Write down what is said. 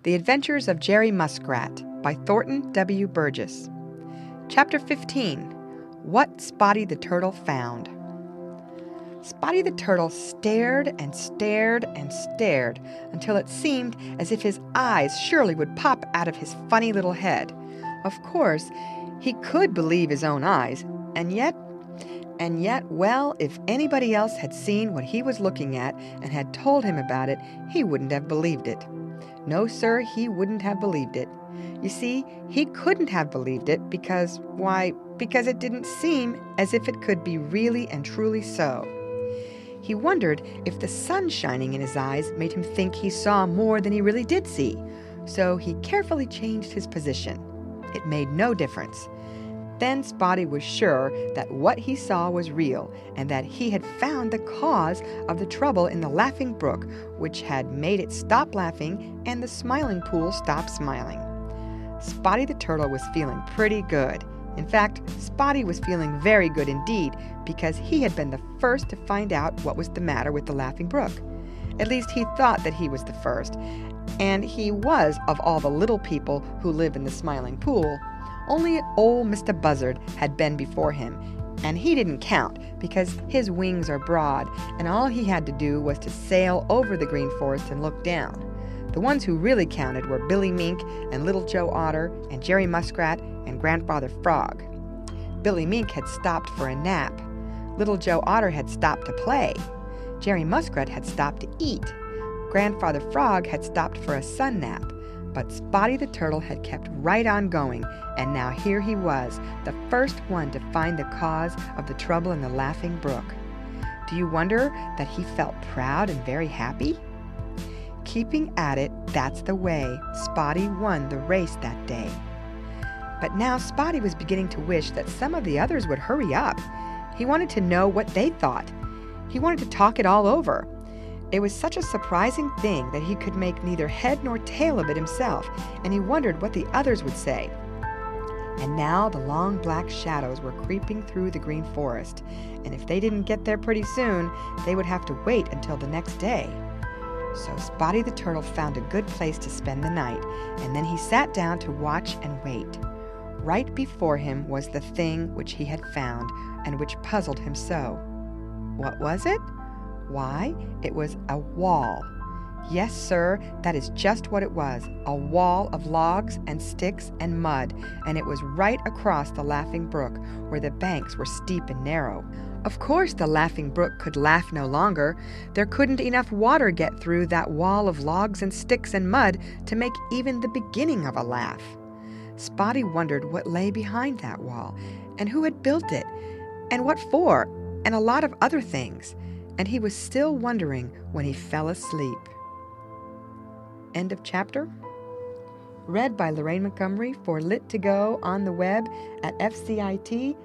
The Adventures of Jerry Muskrat by Thornton W. Burgess. Chapter 15. What Spotty the Turtle Found. Spotty the Turtle stared and stared and stared until it seemed as if his eyes surely would pop out of his funny little head. Of course, he could believe his own eyes, and yet, well, if anybody else had seen what he was looking at and had told him about it, he wouldn't have believed it. No, sir, he wouldn't have believed it. You see, he couldn't have believed it because it didn't seem as if it could be really and truly so. He wondered if the sun shining in his eyes made him think he saw more than he really did see, so he carefully changed his position. It made no difference. Then Spotty was sure that what he saw was real and that he had found the cause of the trouble in the Laughing Brook, which had made it stop laughing and the Smiling Pool stop smiling. Spotty the Turtle was feeling pretty good. In fact, Spotty was feeling very good indeed because he had been the first to find out what was the matter with the Laughing Brook. At least he thought that he was the first, and he was of all the little people who live in the Smiling Pool. Only old Mr. Buzzard had been before him, and he didn't count because his wings are broad, and all he had to do was to sail over the Green Forest and look down. The ones who really counted were Billy Mink and Little Joe Otter and Jerry Muskrat and Grandfather Frog. Billy Mink had stopped for a nap. Little Joe Otter had stopped to play. Jerry Muskrat had stopped to eat. Grandfather Frog had stopped for a sun nap. But Spotty the Turtle had kept right on going, and now here he was, the first one to find the cause of the trouble in the Laughing Brook. Do you wonder that he felt proud and very happy? Keeping at it, that's the way Spotty won the race that day. But now Spotty was beginning to wish that some of the others would hurry up. He wanted to know what they thought. He wanted to talk it all over. It was such a surprising thing that he could make neither head nor tail of it himself, and he wondered what the others would say. And now the long black shadows were creeping through the Green Forest, and if they didn't get there pretty soon, they would have to wait until the next day. So Spotty the Turtle found a good place to spend the night, and then he sat down to watch and wait. Right before him was the thing which he had found, and which puzzled him so. What was it? Why, it was a wall. Yes, sir, that is just what it was, a wall of logs and sticks and mud, and it was right across the Laughing Brook, where the banks were steep and narrow. Of course the Laughing Brook could laugh no longer. There couldn't enough water get through that wall of logs and sticks and mud to make even the beginning of a laugh. Spotty wondered what lay behind that wall, and who had built it, and what for, and a lot of other things. And he was still wondering when he fell asleep. End of chapter. Read by Lorraine Montgomery for Lit2Go on the web at fcit.usf.edu.